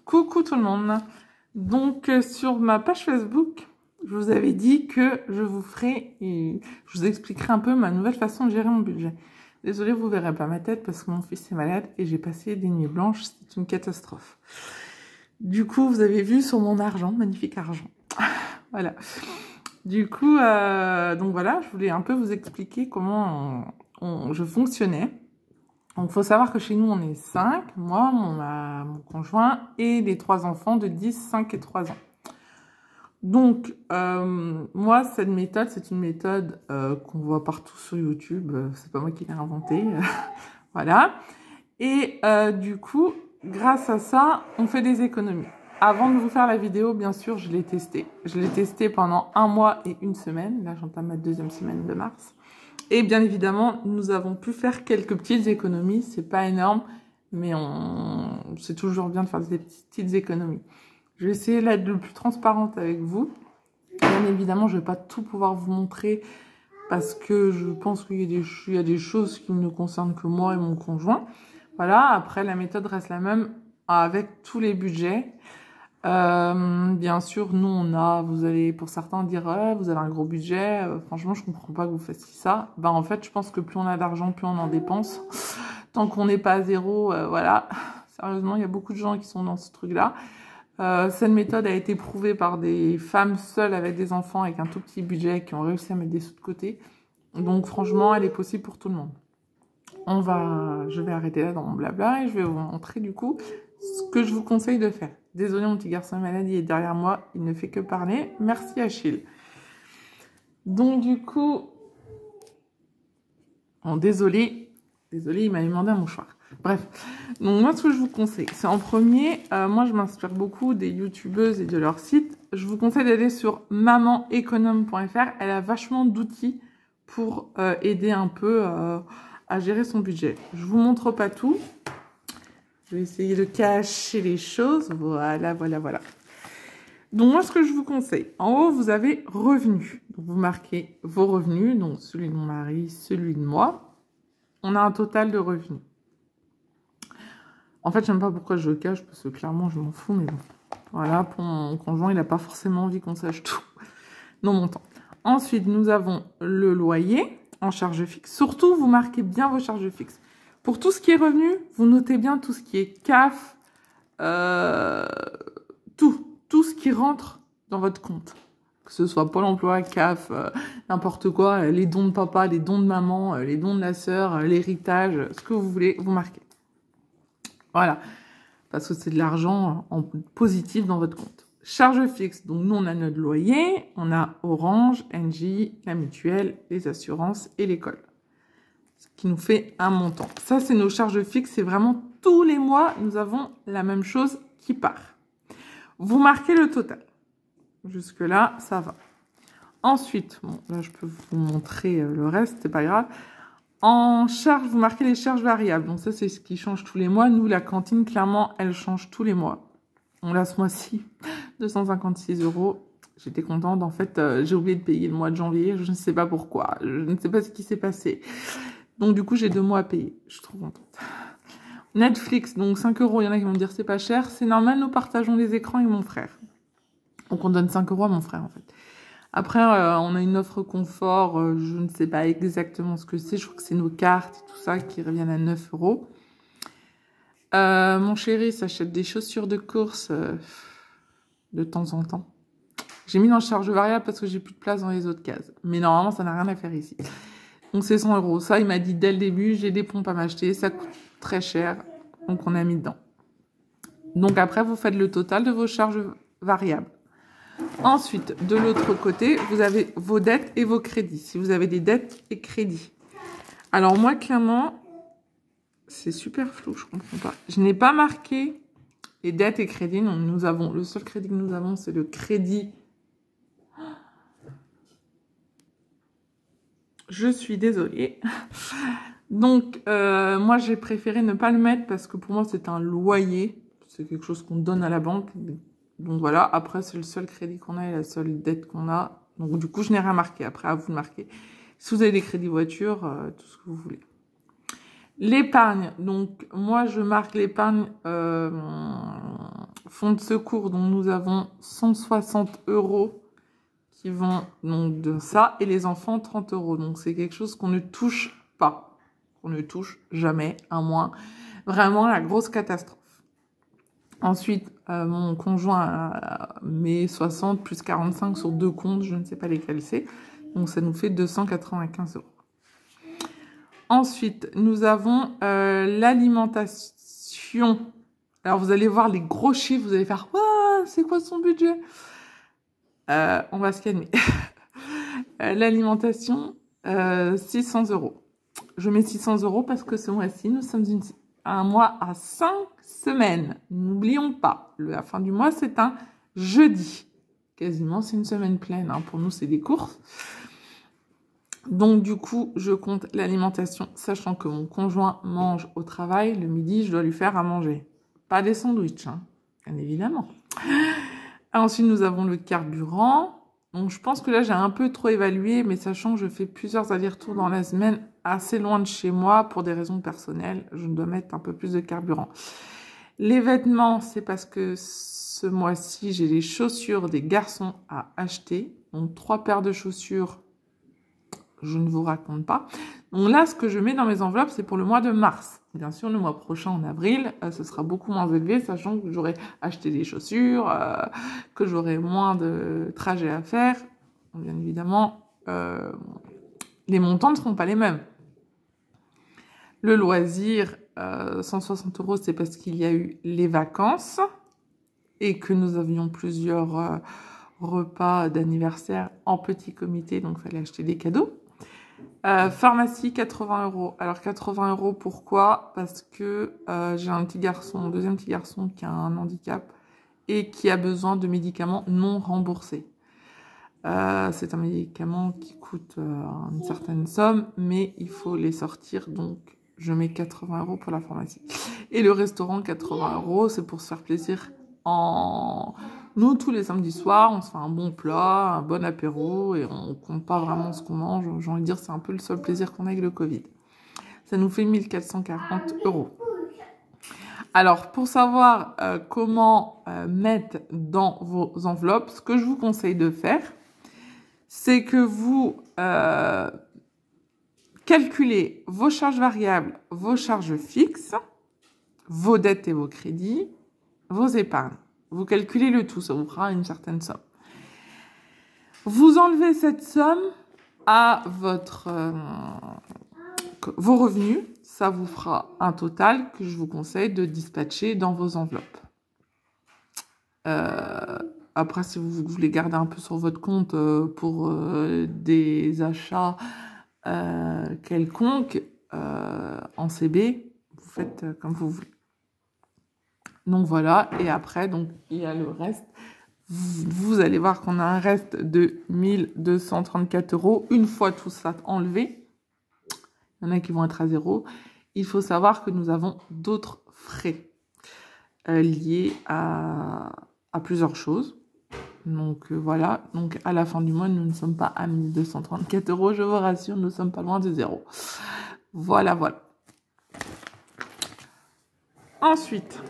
Coucou tout le monde. Donc sur ma page Facebook, je vous avais dit que je vous expliquerai un peu ma nouvelle façon de gérer mon budget. Désolée, vous verrez pas ma tête parce que mon fils est malade et j'ai passé des nuits blanches, c'est une catastrophe. Du coup, vous avez vu sur mon argent, magnifique argent. Voilà. Du coup, donc voilà, je voulais un peu vous expliquer comment je fonctionnais. Donc, il faut savoir que chez nous, on est 5, moi, mon conjoint et les 3 enfants de 10, 5 et 3 ans. Donc, moi, cette méthode, c'est une méthode qu'on voit partout sur YouTube. C'est pas moi qui l'ai inventée. Voilà. Et du coup, grâce à ça, on fait des économies. Avant de vous faire la vidéo, bien sûr, je l'ai testé. Je l'ai testé pendant 1 mois et 1 semaine. Là, j'entame ma 2e semaine de mars. Et bien évidemment, nous avons pu faire quelques petites économies. C'est pas énorme, mais c'est toujours bien de faire des petites économies. Je vais essayer d'être le plus transparente avec vous. Bien évidemment, je vais pas tout pouvoir vous montrer parce que je pense qu'il y a des choses qui ne concernent que moi et mon conjoint. Voilà, après, la méthode reste la même avec tous les budgets. Bien sûr, nous vous allez pour certains dire vous avez un gros budget, franchement je comprends pas que vous fassiez ça. Ben en fait je pense que plus on a d'argent, plus on en dépense. Tant qu'on n'est pas à zéro, voilà. Sérieusement, il y a beaucoup de gens qui sont dans ce truc-là. Cette méthode a été prouvée par des femmes seules avec des enfants avec un tout petit budget qui ont réussi à mettre des sous de côté. Donc franchement, elle est possible pour tout le monde. Je vais arrêter là dans mon blabla et je vais vous montrer du coup ce que je vous conseille de faire. Désolée, mon petit garçon est malade, il est derrière moi, il ne fait que parler. Merci Achille. Donc du coup, désolé, il m'a demandé un mouchoir. Bref, donc moi ce que je vous conseille, c'est en premier, moi je m'inspire beaucoup des youtubeuses et de leur site. Je vous conseille d'aller sur mamaneconome.fr. Elle a vachement d'outils pour aider un peu à gérer son budget. Je vous montre pas tout. Je vais essayer de cacher les choses. Voilà. Donc, moi, ce que je vous conseille, en haut, vous avez revenus. Donc, vous marquez vos revenus, donc celui de mon mari, celui de moi. On a un total de revenus. En fait, j'aime pas pourquoi je le cache, parce que clairement, je m'en fous, mais bon. Voilà, pour mon conjoint, il n'a pas forcément envie qu'on sache tout. Non, mon temps. Ensuite, nous avons le loyer en charge fixe. Surtout, vous marquez bien vos charges fixes. Pour tout ce qui est revenu, vous notez bien tout ce qui est CAF, tout ce qui rentre dans votre compte. Que ce soit Pôle emploi, CAF, n'importe quoi, les dons de papa, les dons de maman, les dons de la sœur, l'héritage, ce que vous voulez, vous marquez. Voilà, parce que c'est de l'argent en positif dans votre compte. Charge fixe, donc nous on a notre loyer, on a Orange, Engie, la mutuelle, les assurances et l'école. Ce qui nous fait un montant. Ça, c'est nos charges fixes. C'est vraiment tous les mois, nous avons la même chose qui part. Vous marquez le total. Jusque-là, ça va. Ensuite, bon, là, je peux vous montrer le reste, c'est pas grave. En charge, vous marquez les charges variables. Donc ça, c'est ce qui change tous les mois. Nous, la cantine, clairement, elle change tous les mois. On l'a ce mois-ci, 256 €. J'étais contente. En fait, j'ai oublié de payer le mois de janvier. Je ne sais pas pourquoi. Je ne sais pas ce qui s'est passé. Donc, du coup, j'ai 2 mois à payer. Je suis trop contente. Netflix, donc 5 €. Il y en a qui vont me dire c'est pas cher. C'est normal, nous partageons les écrans avec mon frère. Donc, on donne 5 € à mon frère, en fait. Après, on a une offre confort. Je ne sais pas exactement ce que c'est. Je crois que c'est nos cartes et tout ça qui reviennent à 9 €. Mon chéri s'achète des chaussures de course de temps en temps. J'ai mis dans charge variable parce que j'ai plus de place dans les autres cases. Mais normalement, ça n'a rien à faire ici. Donc, c'est 100 €. Ça, il m'a dit dès le début, j'ai des pompes à m'acheter. Ça coûte très cher. Donc, on a mis dedans. Donc, après, vous faites le total de vos charges variables. Ensuite, de l'autre côté, vous avez vos dettes et vos crédits. Si vous avez des dettes et crédits. Alors, moi, clairement, c'est super flou, je comprends pas. Je n'ai pas marqué les dettes et crédits. Donc, le seul crédit que nous avons, c'est le crédit. Je suis désolée. Donc, moi, j'ai préféré ne pas le mettre parce que pour moi, c'est un loyer. C'est quelque chose qu'on donne à la banque. Donc, voilà. Après, c'est le seul crédit qu'on a et la seule dette qu'on a. Donc, du coup, je n'ai rien marqué. Après, à vous de marquer. Si vous avez des crédits voiture, tout ce que vous voulez. L'épargne. Donc, moi, je marque l'épargne Fonds de secours, dont nous avons 160 € qui vont donc de ça, et les enfants 30 €. Donc c'est quelque chose qu'on ne touche pas, qu'on ne touche jamais, à moins vraiment la grosse catastrophe. Ensuite, mon conjoint met 60 plus 45 sur 2 comptes, je ne sais pas lesquels c'est, donc ça nous fait 295 €. Ensuite, nous avons l'alimentation. Alors vous allez voir les gros chiffres, vous allez faire « Waouh, c'est quoi son budget ?» On va se calmer. L'alimentation, 600 €. Je mets 600 € parce que ce mois-ci, nous sommes un mois à 5 semaines. N'oublions pas, la fin du mois, c'est un jeudi. Quasiment, c'est une semaine pleine. Hein. Pour nous, c'est des courses. Donc, du coup, je compte l'alimentation, sachant que mon conjoint mange au travail. Le midi, je dois lui faire à manger. Pas des sandwichs, hein, bien évidemment. Ensuite, nous avons le carburant. Donc, je pense que là, j'ai un peu trop évalué, mais sachant que je fais plusieurs allers-retours dans la semaine, assez loin de chez moi, pour des raisons personnelles, je dois mettre un peu plus de carburant. Les vêtements, c'est parce que ce mois-ci, j'ai les chaussures des garçons à acheter. Donc, 3 paires de chaussures, je ne vous raconte pas. Donc là, ce que je mets dans mes enveloppes, c'est pour le mois de mars. Bien sûr, le mois prochain, en avril, ce sera beaucoup moins élevé, sachant que j'aurai acheté des chaussures, que j'aurai moins de trajets à faire. Bien évidemment, les montants ne seront pas les mêmes. Le loisir, 160 €, c'est parce qu'il y a eu les vacances et que nous avions plusieurs repas d'anniversaire en petit comité, donc il fallait acheter des cadeaux. Pharmacie, 80 €. Alors 80 € pourquoi? Parce que j'ai un deuxième petit garçon qui a un handicap et qui a besoin de médicaments non remboursés. C'est un médicament qui coûte une certaine somme, mais il faut les sortir, donc je mets 80 € pour la pharmacie. Et le restaurant, 80 €, c'est pour se faire plaisir. Nous, tous les samedis soirs, on se fait un bon plat, un bon apéro, et on compte pas vraiment ce qu'on mange. J'ai envie de dire, c'est un peu le seul plaisir qu'on a avec le Covid. Ça nous fait 1440 €. Alors, pour savoir comment mettre dans vos enveloppes, ce que je vous conseille de faire, c'est que vous calculez vos charges variables, vos charges fixes, vos dettes et vos crédits, vos épargnes. Vous calculez le tout, ça vous fera une certaine somme. Vous enlevez cette somme à vos revenus, ça vous fera un total que je vous conseille de dispatcher dans vos enveloppes. Après, si vous voulez garder un peu sur votre compte pour des achats quelconques en CB, vous faites comme vous voulez. Donc voilà, et après, donc il y a le reste. Vous allez voir qu'on a un reste de 1234 €. Une fois tout ça enlevé, il y en a qui vont être à 0. Il faut savoir que nous avons d'autres frais liés à plusieurs choses. Donc voilà, donc à la fin du mois, nous ne sommes pas à 1234 €, je vous rassure, nous ne sommes pas loin de 0. Voilà, voilà. Ensuite,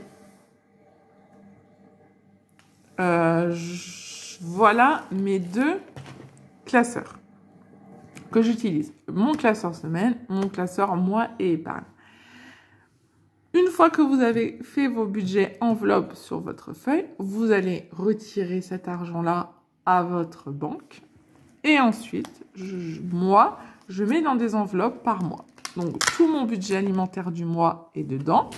voilà mes 2 classeurs que j'utilise. Mon classeur semaine, mon classeur mois et épargne. Une fois que vous avez fait vos budgets enveloppe sur votre feuille, vous allez retirer cet argent-là à votre banque. Et ensuite, moi, je mets dans des enveloppes par mois. Donc, tout mon budget alimentaire du mois est dedans.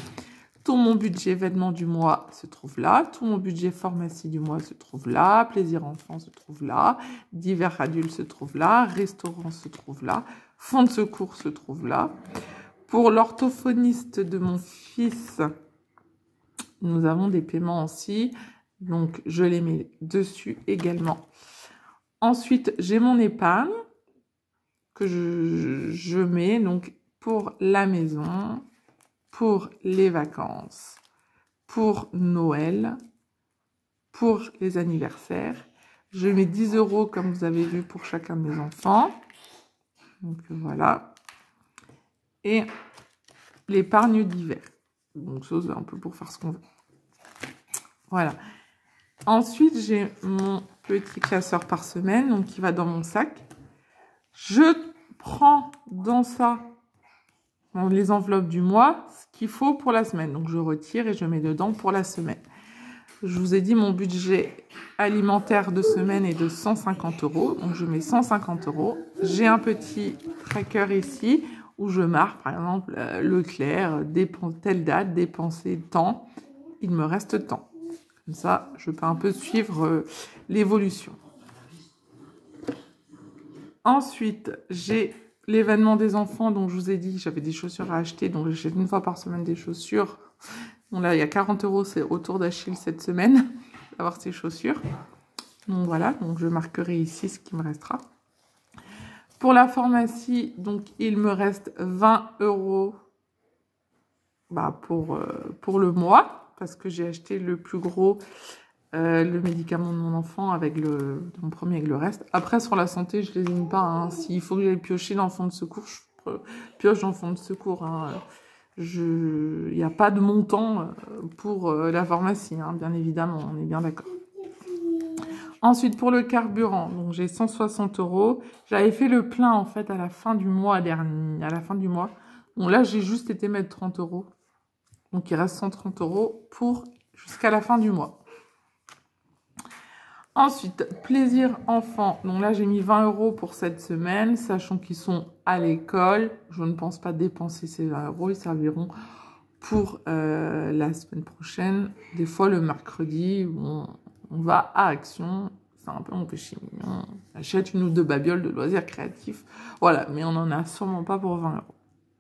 Tout mon budget vêtements du mois se trouve là. Tout mon budget pharmacie du mois se trouve là. Plaisir enfant se trouve là. Divers adultes se trouve là. Restaurant se trouve là. Fonds de secours se trouve là. Pour l'orthophoniste de mon fils, nous avons des paiements aussi. Donc, je les mets dessus également. Ensuite, j'ai mon épargne que je mets donc pour la maison, pour les vacances, pour Noël, pour les anniversaires. Je mets 10 € comme vous avez vu pour chacun de mes enfants. Donc voilà. Et l'épargne d'hiver. Donc ça, c'est un peu pour faire ce qu'on veut. Voilà. Ensuite, j'ai mon petit classeur par semaine, donc qui va dans mon sac. Je prends dans ça, dans les enveloppes du mois, ce qu'il faut pour la semaine. Donc, je retire et je mets dedans pour la semaine. Je vous ai dit, mon budget alimentaire de semaine est de 150 €. Donc, je mets 150 €. J'ai un petit tracker ici où je marque, par exemple, Leclerc, telle date, dépenser tant. Il me reste tant. Comme ça, je peux un peu suivre l'évolution. Ensuite, j'ai l'événement des enfants. Donc, je vous ai dit que j'avais des chaussures à acheter. Donc, j'achète une fois par semaine des chaussures. Bon, là, il y a 40 €, c'est autour d'Achille cette semaine, d'avoir ces chaussures. Donc, voilà. Donc, je marquerai ici ce qui me restera. Pour la pharmacie, donc, il me reste 20 € pour le mois, parce que j'ai acheté le plus gros, le médicament de mon enfant avec mon premier avec le reste. Après, sur la santé, je ne désigne pas. Hein. S'il faut que j'aille piocher dans le fonds de secours, je pioche dans le fonds de secours. Hein. Il n'y a pas de montant pour la pharmacie, hein, bien évidemment, on est bien d'accord. Ensuite, pour le carburant, donc j'ai 160 €. J'avais fait le plein, en fait, à la fin du mois dernier. À la fin du mois. Bon, là, j'ai juste été mettre 30 €. Donc, il reste 130 € jusqu'à la fin du mois. Ensuite, plaisir enfant. Donc là, j'ai mis 20 € pour cette semaine, sachant qu'ils sont à l'école. Je ne pense pas dépenser ces 20 €. Ils serviront pour la semaine prochaine. Des fois, le mercredi, on va à Action. C'est un peu mon péché mignon. On achète une ou deux babioles de loisirs créatifs. Voilà, mais on n'en a sûrement pas pour 20 €.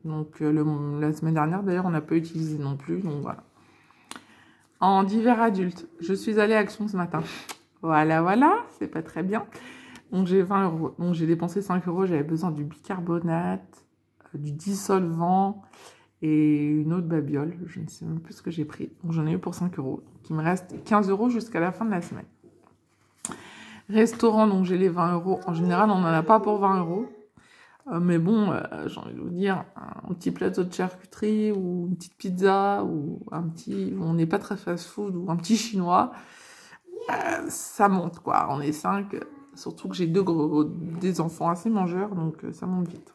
Donc, la semaine dernière, d'ailleurs, on n'a pas utilisé non plus. Donc, voilà. En divers adulte, je suis allée à Action ce matin. Voilà, c'est pas très bien. Donc, j'ai 20 €. Donc, j'ai dépensé 5 €. J'avais besoin du bicarbonate, du dissolvant et une autre babiole. Je ne sais même plus ce que j'ai pris. Donc, j'en ai eu pour 5 €. Donc, il me reste 15 € jusqu'à la fin de la semaine. Restaurant, donc j'ai les 20 €. En général, on n'en a pas pour 20 €. Mais bon, j'ai envie de vous dire, un petit plateau de charcuterie ou une petite pizza ou on n'est pas très fast-food ou un petit chinois, ça monte quoi. On est 5, surtout que j'ai des enfants assez mangeurs, donc ça monte vite.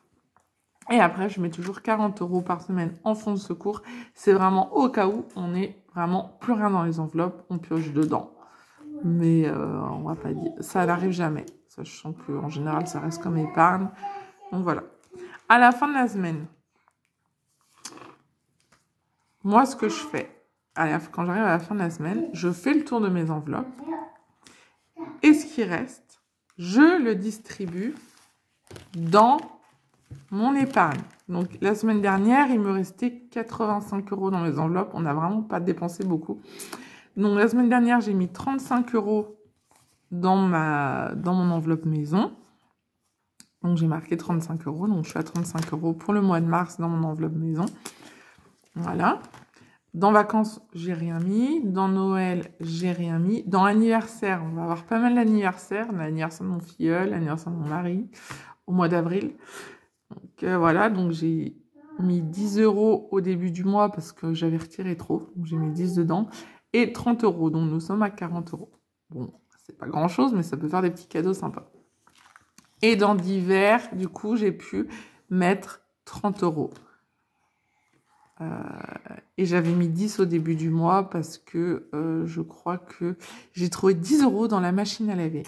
Et après, je mets toujours 40 € par semaine en fonds de secours. C'est vraiment au cas où on n'est vraiment plus rien dans les enveloppes, on pioche dedans. Mais on va pas dire, ça n'arrive jamais. Sachant qu'en général, ça reste comme épargne. Donc voilà. À la fin de la semaine, moi, ce que je fais, quand j'arrive à la fin de la semaine, je fais le tour de mes enveloppes. Et ce qui reste, je le distribue dans mon épargne. Donc, la semaine dernière, il me restait 85 € dans mes enveloppes. On n'a vraiment pas dépensé beaucoup. Donc, la semaine dernière, j'ai mis 35 € dans mon enveloppe maison. Donc, j'ai marqué 35 €. Donc, je suis à 35 € pour le mois de mars dans mon enveloppe maison. Voilà. Dans vacances, j'ai rien mis. Dans Noël, j'ai rien mis. Dans anniversaire, on va avoir pas mal d'anniversaires. L'anniversaire de mon filleul, l'anniversaire de mon mari, au mois d'avril. Donc, voilà. Donc, j'ai mis 10 € au début du mois parce que j'avais retiré trop. Donc, j'ai mis 10 dedans. Et 30 €. Donc, nous sommes à 40 €. Bon, c'est pas grand-chose, mais ça peut faire des petits cadeaux sympas. Et dans divers, du coup, j'ai pu mettre 30 €. Et j'avais mis 10 au début du mois parce que je crois que j'ai trouvé 10 € dans la machine à laver.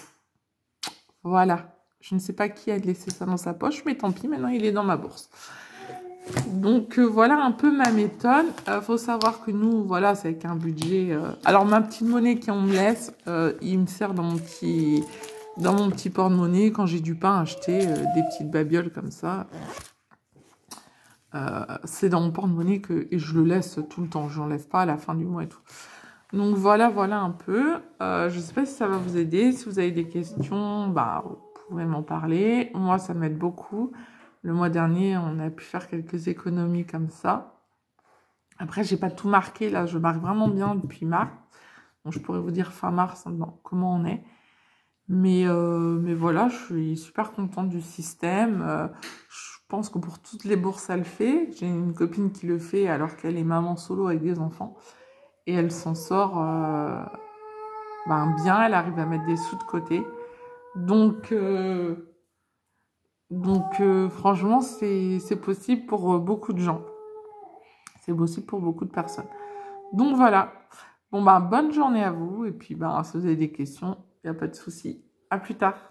Voilà. Je ne sais pas qui a laissé ça dans sa poche, mais tant pis, maintenant il est dans ma bourse. Donc voilà un peu ma méthode. Faut savoir que nous, voilà, c'est avec un budget... Alors ma petite monnaie qu'on me laisse, il me sert dans mon petit porte-monnaie quand j'ai du pain à acheter, des petites babioles comme ça. C'est dans mon porte-monnaie et je le laisse tout le temps. Je n'enlève pas à la fin du mois et tout. Donc voilà un peu. Je ne sais pas si ça va vous aider. Si vous avez des questions, vous pouvez m'en parler. Moi, ça m'aide beaucoup. Le mois dernier, on a pu faire quelques économies comme ça. Après, j'ai pas tout marqué. Là, je marque vraiment bien depuis mars. Donc, je pourrais vous dire fin mars comment on est. Mais voilà, je suis super contente du système. Je pense que pour toutes les bourses, ça le fait. J'ai une copine qui le fait alors qu'elle est maman solo avec des enfants. et elle s'en sort bien, elle arrive à mettre des sous de côté. Donc franchement, c'est possible pour beaucoup de gens. C'est possible pour beaucoup de personnes. Donc voilà. Bon, bonne journée à vous. Et puis, si vous avez des questions, il n'y a pas de souci. À plus tard.